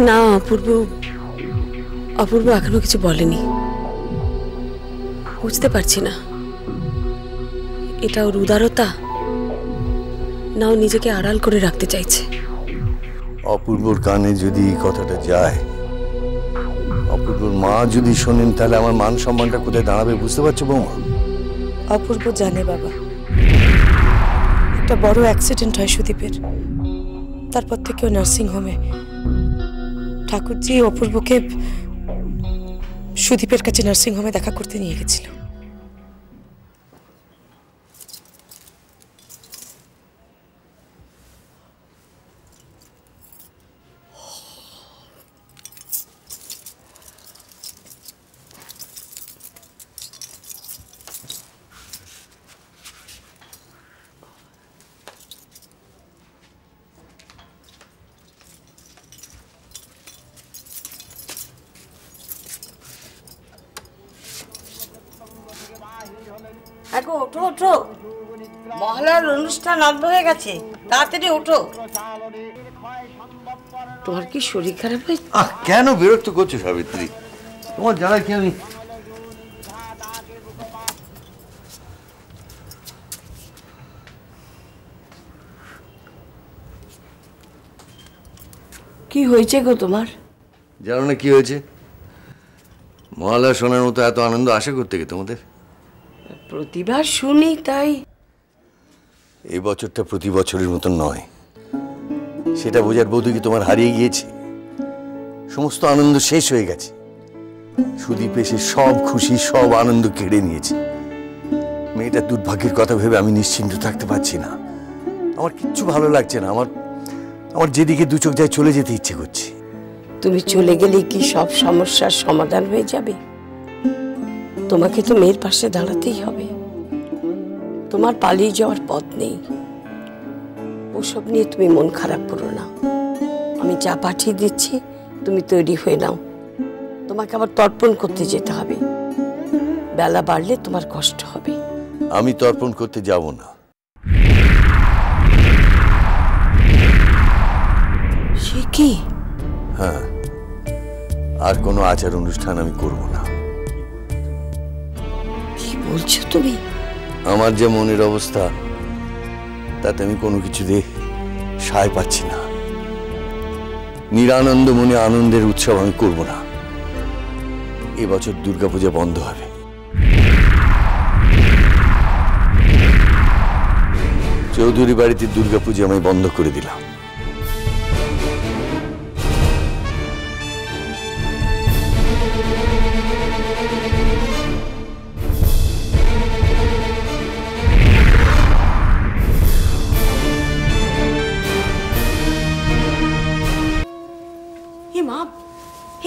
না অপূর্ব, অপূর্ব এখনো কিছু বলেনি। বুঝতে পারছি না এটা ওর উদারতা না ও নিজেকে আড়াল করে রাখতে চাইছে। অপূর্বর কানে যদি এই কথাটা যায়, অপূর্বর মা যদি শোনেন, তাহলে আমার মান সম্মানটা কোথায় দাঁড়াবে বুঝতে পারছো বৌমা? অপূর্ব জানে বাবা, একটা বড় অ্যাক্সিডেন্ট হয় সুদীপের, তারপর থেকে ও নার্সিং হোমে। ঠাকুরজি অপূর্বকে সুদীপের কাছে নার্সিং হোমে দেখা করতে নিয়ে গেছিল। ওঠো ওঠো, মহলার অনুষ্ঠান আরম্ভ হয়ে গেছে, তাড়াতাড়ি ওঠো। তোমার কি শরীর খারাপ হয়েছে? কেন বিরক্ত করছো সাবিত্রী? তোমার জানা কি আমি কি হয়েছে গো তোমার? জানো না কি হয়েছে? মহলা শোনার মতো এত আনন্দ আশা করতে গে তোমাদের? প্রতিবার শুনি তাই। এই বছরটা প্রতি বছরের মতো নয়, সেটা বোঝার বোধ কি তোমার হারিয়ে গিয়েছে? সমস্ত আনন্দ শেষ হয়ে গেছে। সুদীপ এসে সব খুশি সব আনন্দ কেড়ে নিয়েছে। মেয়েটার দুর্ভাগ্যের কথা ভেবে আমি নিশ্চিন্ত থাকতে পারছি না। আমার কিচ্ছু ভালো লাগছে না। আমার যেদিকে দু চোখ যায় চলে যেতে ইচ্ছে করছে। তুমি চলে গেলে কি সব সমস্যার সমাধান হয়ে যাবে? তোমাকে তো মেয়ের পাশে দাঁড়াতেই হবে। তোমার পালিয়ে যাওয়ার পথ নেই। ওসব নিয়ে তুমি মন খারাপ করো না। আমি চা পাঠিয়ে দিচ্ছি, তুমি তৈরি হয়ে নাও। তোমাকে আবার তর্পণ করতে যেতে হবে। বেলা বাড়লে তোমার কষ্ট হবে। আমি তর্পণ করতে যাব না। সে কি? হ্যাঁ, আর কোনো আচার অনুষ্ঠান আমি করব না। কি বলছো তুমি? আমার যে মনের অবস্থা, তাতে আমি কোনো কিছুতে সায় পাচ্ছি না। নিরানন্দ মনে আনন্দের উৎসব আমি করব না। এবছর দুর্গাপূজা বন্ধ হবে। চৌধুরী বাড়িতে দুর্গাপূজা আমি বন্ধ করে দিলাম।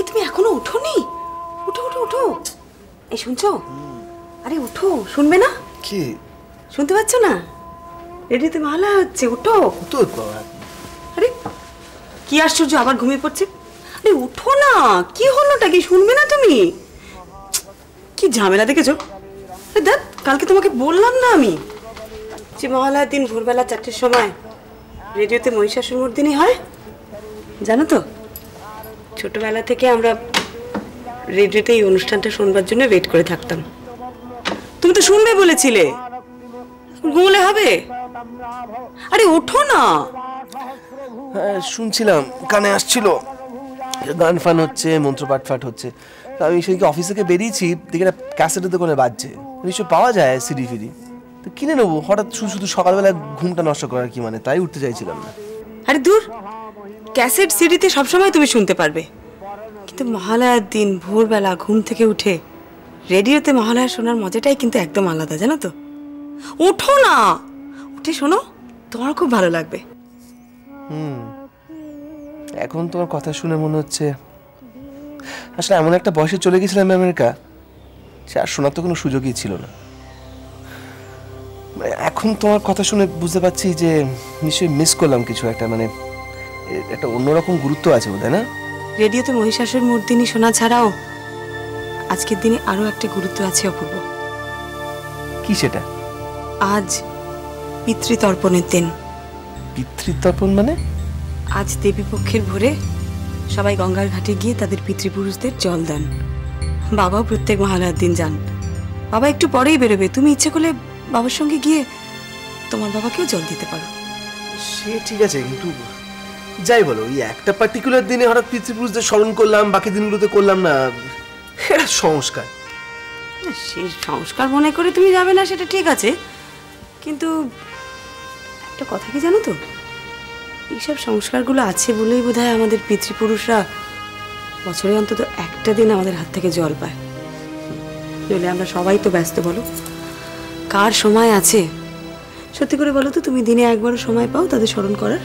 তুমি এখনো উঠোনি? উঠো উঠো উঠো। এই শুনছো? আরে উঠো, শুনবে না? কি শুনতে পাচ্ছ না? রেডিওতে মালা হচ্ছে, উঠো। আরে কি আশ্চর্য, আবার ঘুমিয়ে পড়ছে। আরে উঠো না, কি হলোটা কি? শুনবে না তুমি? কি ঝামেলা দেখেছো? দেখ, কালকে তোমাকে বললাম না আমি যে মহালয়ার দিন ভোরবেলা 4টের সময় রেডিওতে মহিষাসুর মর্দিনী হয়। জানো তো, ছোটবেলা থেকে আমরা রেডিওতে এই অনুষ্ঠানটা শুনবার জন্য ওয়েট করে থাকতাম। তুমি তো শুনবে বলেছিলে, ঘুমলে হবে। আরে ওঠো না। হ্যাঁ শুনছিলাম, কানে আসছিল, গান ফান হচ্ছে, মন্ত্রপাঠ ফাট হচ্ছে। আমি সেদিকে অফিস থেকে বেরিয়েছি, দেখি একটা ক্যাসেটের দোকানে বাজছে। নিশ্চয় পাওয়া যায় সিডি ফিডি, তো কিনে নেবো। হঠাৎ শুধু শুধু সকালবেলা ঘুমটা নষ্ট করার কি মানে, তাই উঠতে চাইছিলাম না। আরে দূর, ক্যাসেট সিডিতে সবসময় তুমি শুনতে পারবে, কিন্তু মহালয়ার দিন ভোরবেলা ঘুম থেকে উঠে রেডিওতে মহালয়া শোনার মজাটাই কিন্তু একদম আলাদা, জানো তো। ওঠো না, উঠে শোনো, তোমার খুব ভালো লাগবে। এখন তোমার কথা শুনে মনে হচ্ছে আসলে এমন একটা বয়সে চলে গেছিলাম আমেরিকা, সে আর শোনার তো কোনো সুযোগই ছিল না। এখন তোমার কথা শুনে বুঝতে পারছি যে নিশ্চয়ই মিস করলাম কিছু একটা, মানে একটা অন্যরকম গুরুত্ব আছে বোধহয় না? রেডিওতে মহিষাসুর মর্দিনী শোনা ছাড়াও আজকের দিনে আরো একটা গুরুত্ব আছে অপূর্ব। কি সেটা? আজ পিতৃতর্পণের দিন। পিতৃতর্পণ মানে? আজ দেবী পক্ষের ভোরে সবাই গঙ্গার ঘাটে গিয়ে তাদের পিতৃপুরুষদের জল দেন। বাবাও প্রত্যেক মহালয়ার দিন যান। বাবা একটু পরেই বেরোবে, তুমি ইচ্ছে করলে বাবার সঙ্গে গিয়ে তোমার বাবাকেও জল দিতে পারো। সে ঠিক আছে, কিন্তু যাই বলো, এই একটা পার্টিকুলার দিনে হঠাৎ পিতৃপুরুষদের স্মরণ করলাম, বাকি দিনগুলোতে করলাম না, এটা সংস্কার। সেই সংস্কার মনে করে তুমি যাবে না সেটা ঠিক আছে, কিন্তু একটা কথা কি জানো তো, এইসব সংস্কারগুলো আছে বলেই বোধহয় আমাদের পিতৃপুরুষরা বছরে অন্তত একটা দিন আমাদের হাত থেকে জল পায়। নইলে আমরা সবাই তো ব্যস্ত, বলো কার সময় আছে? সত্যি করে বলো তো, তুমি দিনে একবারও সময় পাও তাদের স্মরণ করার?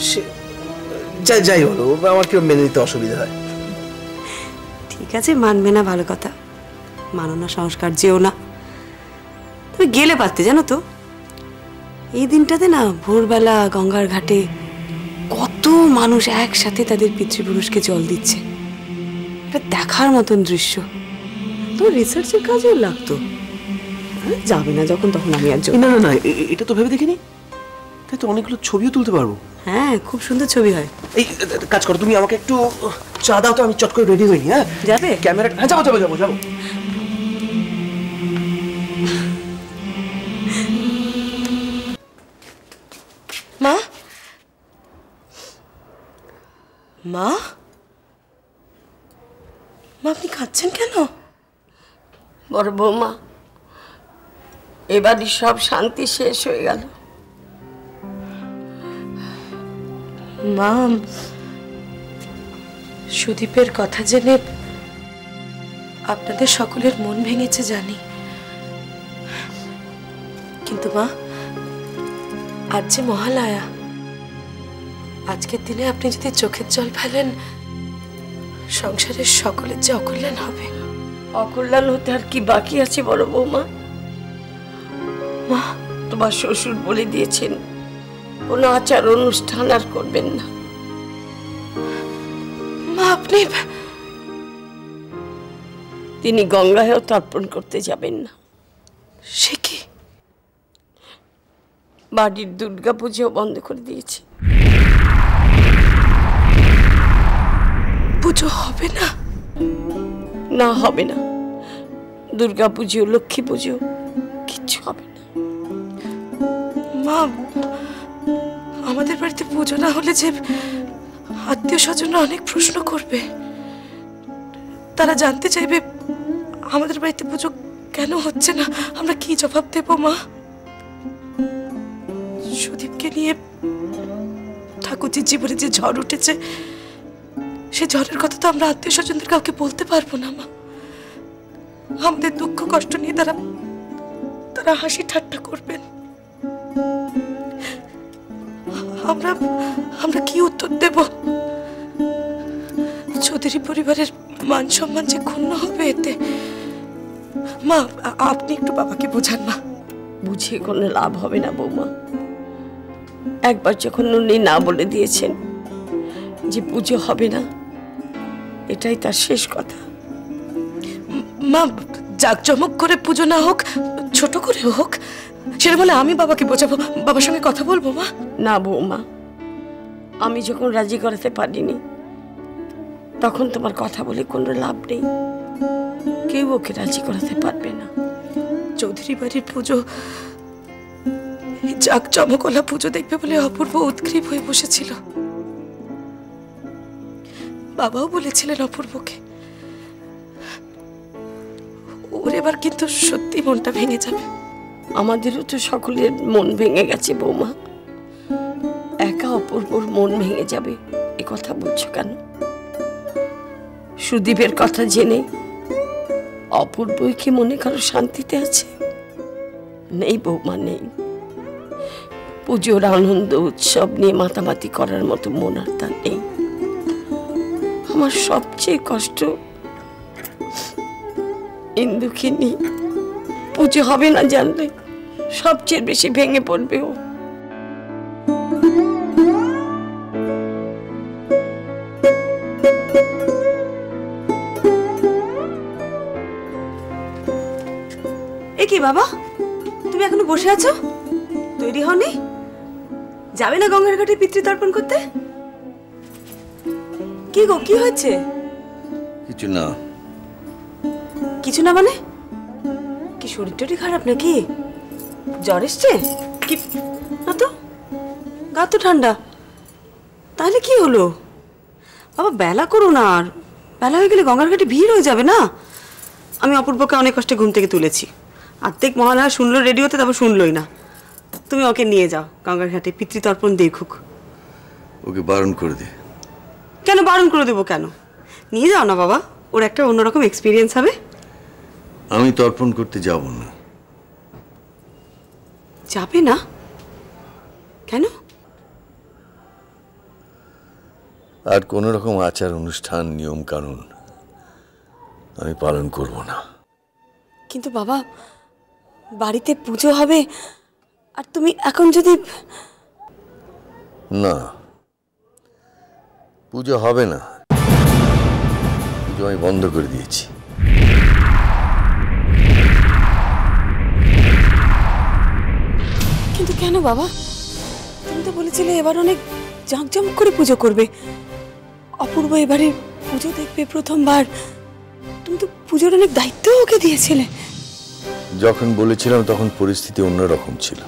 সে যাই বলো, আমার কেউ মেনে নিতে অসুবিধা হয়। ঠিক আছে, মানবে না ভালো কথা, মানো না, সংস্কার যেও না। তুমি গেলে পারতে, জানো তো, এই দিনটাতে না ভোরবেলা গঙ্গার ঘাটে কত মানুষ একসাথে তাদের পিতৃপুরুষকে জল দিচ্ছে, এটা দেখার মতন দৃশ্য। তোমার রিসার্চের কাজেও লাগতো। যাবে না যখন, তখন আমি আর যাবো না না না, এটা তো ভেবে দেখিনি। তাই তো অনেকগুলো ছবিও তুলতে পারবো। হ্যাঁ, খুব সুন্দর ছবি হয়। এই কাজ করো, তুমি আমাকে একটু চা দাও তো, আমি চট করে রেডি হইনি। হ্যাঁ যাবে? ক্যামেরা, হ্যাঁ যাবো যাবো যাবো যাবো। মা, মা, মা আপনি কাঁদছেন কেন? বড় বৌমা, এবারই সব শান্তি শেষ হয়ে গেল। মা, সুদীপের কথা জেনে আপনাদের সকলের মন ভেঙেছে জানি, কিন্তু মা আজ যে মহালয়া, আজকের দিনে আপনি যদি চোখের জল ফেলেন, সংসারের সকলের যে অকল্যাণ হবে। অকল্যাণ হতে আর কি বাকি আছে বড় বৌমা? মা, তোমার শ্বশুর বলে দিয়েছেন কোনো আচার অনুষ্ঠান আর করবেন না। মা আপনি, তিনি গঙ্গায়ও তর্পণ করতে যাবেন না। সে কি? বাড়ির দুর্গা পুজো বন্ধ করে দিয়েছে। পুজো হবে না? না, হবে না। দুর্গা পুজো, লক্ষ্মী পুজো কিচ্ছু হবে না। মা, আমাদের বাড়িতে পুজো না হলে যে আত্মীয় স্বজনরা অনেক প্রশ্ন করবে, তারা জানতে চাইবে আমাদের বাড়িতে পুজো কেন হচ্ছে না, আমরা কি জবাব দেব? মা, সুদীপকে নিয়ে ঠাকুরজির জীবনে যে ঝড় উঠেছে, সে ঝড়ের কথা তো আমরা আত্মীয় স্বজনদের কাউকে বলতে পারবো না। মা, আমাদের দুঃখ কষ্ট নিয়ে তারা হাসি ঠাট্টা করবেন, আমরা কি উত্তর দেব? চৌধুরী পরিবারের মান সম্মান যে ক্ষুণ্ণ হবে এতে। মা, আপনি একটু বাবাকে বোঝান। মা, বুঝিয়ে কোনো লাভ হবে না বৌমা। একবার যখন উনি না বলে দিয়েছেন যে পুজো হবে না, এটাই তার শেষ কথা। মা, জাঁকজমক করে পুজো না হোক, ছোট করে হোক, সেটা বলে আমি বাবাকে বোঝাবো, বাবার সঙ্গে কথা বলবো। মা, না বৌমা, আমি যখন রাজি করাতে পারিনি, তখন তোমার কথা বলে কোনো লাভ নেই। কেউ ওকে রাজি করাতে পারবে না। চৌধুরী বাড়ির পুজো, জাঁকজমকলা পুজো দেখবে বলে অপূর্ব উৎগ্রীব হয়ে বসেছিল। বাবাও বলেছিলেন অপূর্বকে, ওর এবার কিন্তু সত্যি মনটা ভেঙে যাবে। আমাদেরও তো সকলের মন ভেঙে গেছে বৌমা। একা অপূর্বর মন ভেঙে যাবে এ কথা বলছো কেন? সুদীপের কথা জেনে অপূর্বই কি মনে কারো শান্তিতে আছে? নেই বৌমা, নেই। পুজোর আনন্দ উৎসব নিয়ে মাতামাতি করার মতো মন আর তার নেই। আমার সবচেয়ে কষ্ট ইন্দুকে নিয়ে। পুজো হবে না জানলে সবচেয়ে বেশি ভেঙে পড়বে ও। এ কি বাবা, তুমি এখনো বসে আছো? তৈরি হওনি? যাবে না গঙ্গার ঘাটে পিতৃতর্পণ করতে? কি গো, কি হয়েছে? কিছু না। কিছু না মানে? কি শরীর টরীর খারাপ নাকি? জ্বর এসছে? কি না তো, গা তো ঠান্ডা। তাহলে কি হলো? বাবা বেলা করো না, আর বেলা হয়ে গেলে গঙ্গার ঘাটে ভিড় হয়ে যাবে না। আমি অপূর্বকে অনেক কষ্টে ঘুম থেকে তুলেছি। আর্ধেক মহালয়া শুনলো রেডিওতে, তারপর শুনলোই না। তুমি ওকে নিয়ে যাও গঙ্গার ঘাটে, পিতৃতর্পণ দেখুক। ওকে বারণ করে দে। কেন বারণ করে দেবো কেন? নিয়ে যাও না বাবা, ওর একটা অন্যরকম এক্সপিরিয়েন্স হবে। আমি তর্পণ করতে যাব না। যাবে না কেন? আর কোনো রকম আচার অনুষ্ঠান নিয়ম কানুন আমি পালন করব না। কিন্তু বাবা, বাড়িতে পুজো হবে, আর তুমি এখন যদি... না, পুজো হবে না। পুজো আমি বন্ধ করে দিয়েছি। কিন্তু কেন বাবা? তুমি তো বলেছিলে এবার অনেক জাঁকজমক করে পুজো করবে। অপূর্ব এবারে পুজো দেখবে প্রথমবার। তুমি তো পুজোর অনেক দায়িত্ব ওকে দিয়েছিলে। যখন বলেছিলাম তখন পরিস্থিতি অন্যরকম ছিল।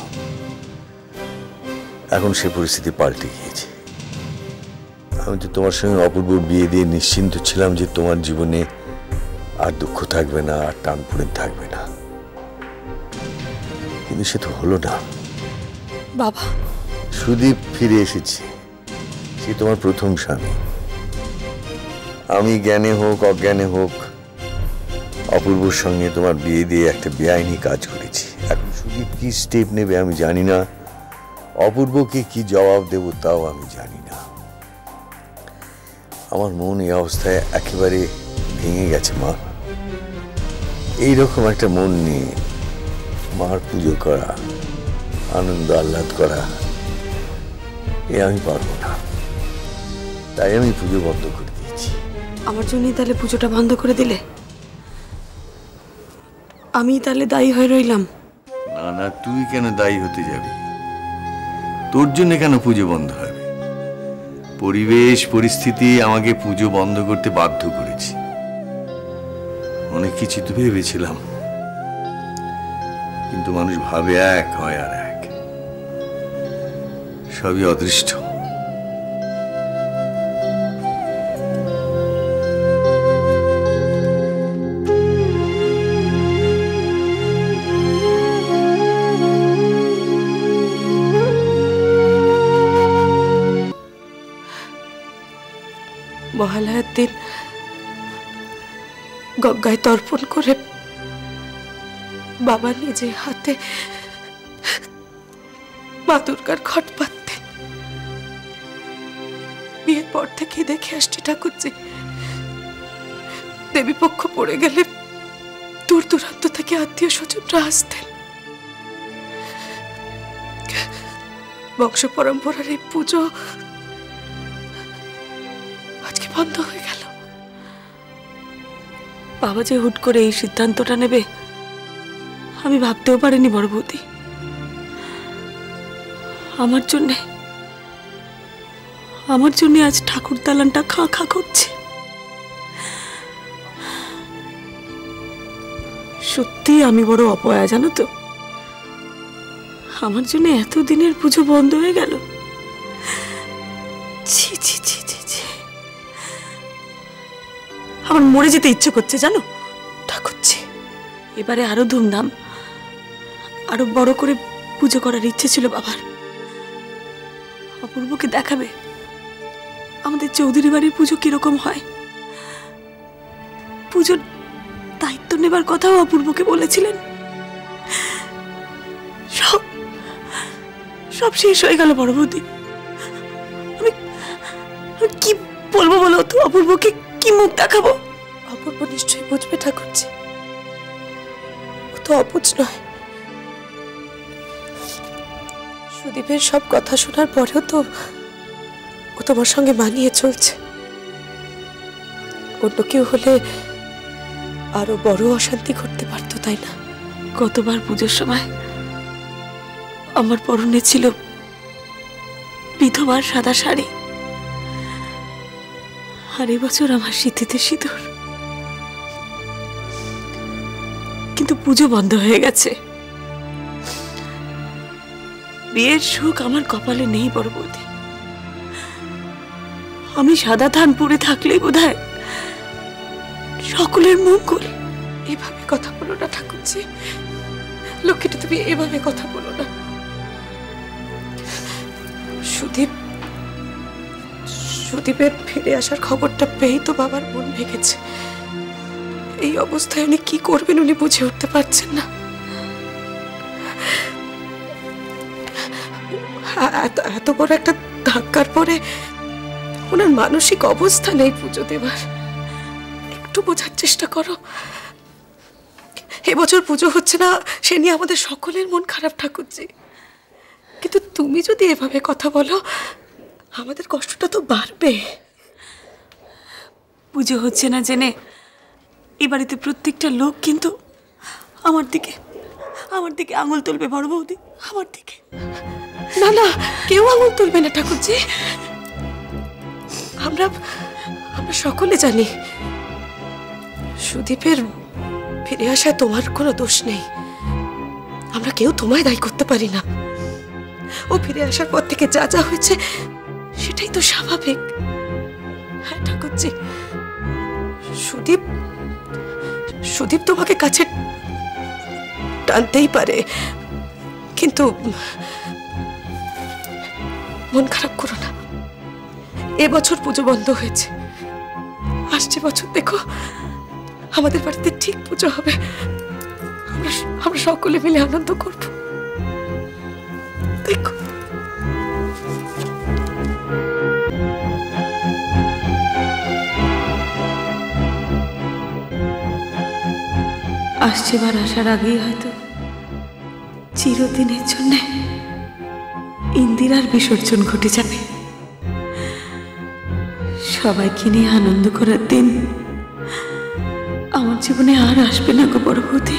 এখন সে পরিস্থিতি পাল্টে গিয়েছে। আমি তো তোমার সঙ্গে অপূর্বর বিয়ে দিয়ে নিশ্চিন্ত ছিলাম যে তোমার জীবনে আর দুঃখ থাকবে না, আর টানপুড়েন থাকবে না। কিন্তু সে তো হলো না। বাবা, সুদীপ ফিরে এসেছে। সে তোমার প্রথম স্বামী। আমি জ্ঞানে হোক অজ্ঞানে হোক অপূর্বর সঙ্গে তোমার বিয়ে দিয়ে একটা বেআইনি কাজ করেছি। এখন সুদীপ কি স্টেপ নেবে আমি জানি না, অপূর্বকে কি জবাব দেব তাও আমি জানি না। আমার মন এই অবস্থায় একেবারে ভেঙে গেছে মা। এইরকম একটা মন নিয়ে মার পুজো করা, আনন্দ আহ্লাদ করা, এ আমি পারবো না। তাই আমি পুজো বন্ধ করে দিয়েছি। আমার জন্যই তাহলে পুজোটা বন্ধ করে দিলে? আমি তাহলে দায়ী হয়ে রইলাম? না না, তুই কেন দায়ী হতে যাবি? তোর জন্য কেন পুজো বন্ধ হবে? পরিবেশ পরিস্থিতি আমাকে পুজো বন্ধ করতে বাধ্য করেছে। অনেক কিছু তো ভেবেছিলাম, কিন্তু মানুষ ভাবে এক, হয় আর এক। সবই অদৃষ্ট। মহালয়ার দিন গঙ্গায় তর্পণ করে বাবা নিজে হাতে মা দুর্গার ঘট পাততেন। বিয়ের পর থেকে দেখে আসছি ঠাকুরজি, দেবী পক্ষ পড়ে গেলে দূর দূরান্ত থেকে আত্মীয় স্বজনরা আসতেন। বংশ পরম্পরার এই পুজো আজকে বন্ধ হয়ে গেল। বাবা যে হুট করে এই সিদ্ধান্তটা নেবে আমি ভাবতেও পারিনি বড় বৌদি। আমার জন্য আজ ঠাকুর দালানটা খাঁ খাঁ করছে। সত্যি আমি বড় অপয়া, জানো তো। আমার জন্য এতদিনের পুজো বন্ধ হয়ে গেল। ছি ছি ছি ছি ছি, আমার মরে যেতে ইচ্ছে করছে জানো ঠাকুরজি। এবারে আরো ধুমধাম, আরো বড় করে পুজো করার ইচ্ছে ছিল বাবার। অপূর্বকে দেখাবে আমাদের চৌধুরী বাড়ির পুজো কিরকম হয়। পুজোর দায়িত্ব নেবার কথাও অপূর্বকে বলেছিলেন। সব সব শেষ হয়ে গেল বড় বৌদি। আমি কি বলবো বলো তো? অপূর্বকে কি মুখ দেখাবো? অপূর্ব নিশ্চয়ই বুঝবে ঠাকুরজি, ও তো অবুঝ নয়। সুদীপের সব কথা শোনার পরেও তো ও তোমার সঙ্গে মানিয়ে চলছে। অন্য কেউ হলে আরো বড় অশান্তি করতে পারতো, তাই না? গতবার পুজোর সময় আমার পরনে ছিল বিধবার সাদা শাড়ি, আর এবছর আমার শীতেতে সিঁদুর, কিন্তু পুজো বন্ধ হয়ে গেছে। বিয়ের সুখ আমার কপালে নেই বড় বৌদি। আমি সাদা ধান পরে থাকলেই বোধহয় সকলের মঙ্গল। এভাবে কথা বলো না ঠাকুরজি, লক্ষ্মীটা তুমি এভাবে কথা বলো না। সুদীপের ফিরে আসার খবরটা পেয়েই তো বাবার মন ভেঙেছে। এই অবস্থায় উনি কি করবেন উনি বুঝে উঠতে পারছেন না। এত বড় একটা ধাক্কার পরে ওনার মানসিক অবস্থা নেই পুজো দেবার। একটু বোঝার চেষ্টা করো। এবছর পুজো হচ্ছে না, সে নিয়ে আমাদের সকলের মন খারাপ ঠাকুরজি, কিন্তু তুমি যদি এভাবে কথা বলো আমাদের কষ্টটা তো বাড়বে। পুজো হচ্ছে না জেনে এ বাড়িতে প্রত্যেকটা লোক কিন্তু আমার দিকে আঙুল তুলবে বড় বৌদি, আমার দিকে। না না, কেউ আঙুল তুলবে না ঠাকুরজি। আমরা সকলে জানি সুদীপের ফিরে আসায় তোমার কোনো দোষ নেই। আমরা কেউ তোমায় দায়ী করতে পারি না। ও ফিরে আসার পর থেকে যা যা হয়েছে সেটাই তো স্বাভাবিক। হ্যাঁ ঠাকুরজি, সুদীপ তোমাকে কাছে টানতেই পারে, কিন্তু মন খারাপ করো না। এবছর পুজো বন্ধ হয়েছে, আসছে বছর দেখো আমাদের বাড়িতে ঠিক পুজো হবে। আমরা সকলে মিলে আনন্দ করব, দেখো। আসছেবার আসার আগেই হয়তো চিরদিনের জন্য ইন্দিরার বিসর্জন ঘটে যাবে। সবাইকে নিয়ে আনন্দ করার দিন আমার জীবনে আর আসবে না গো বড় বৌদি।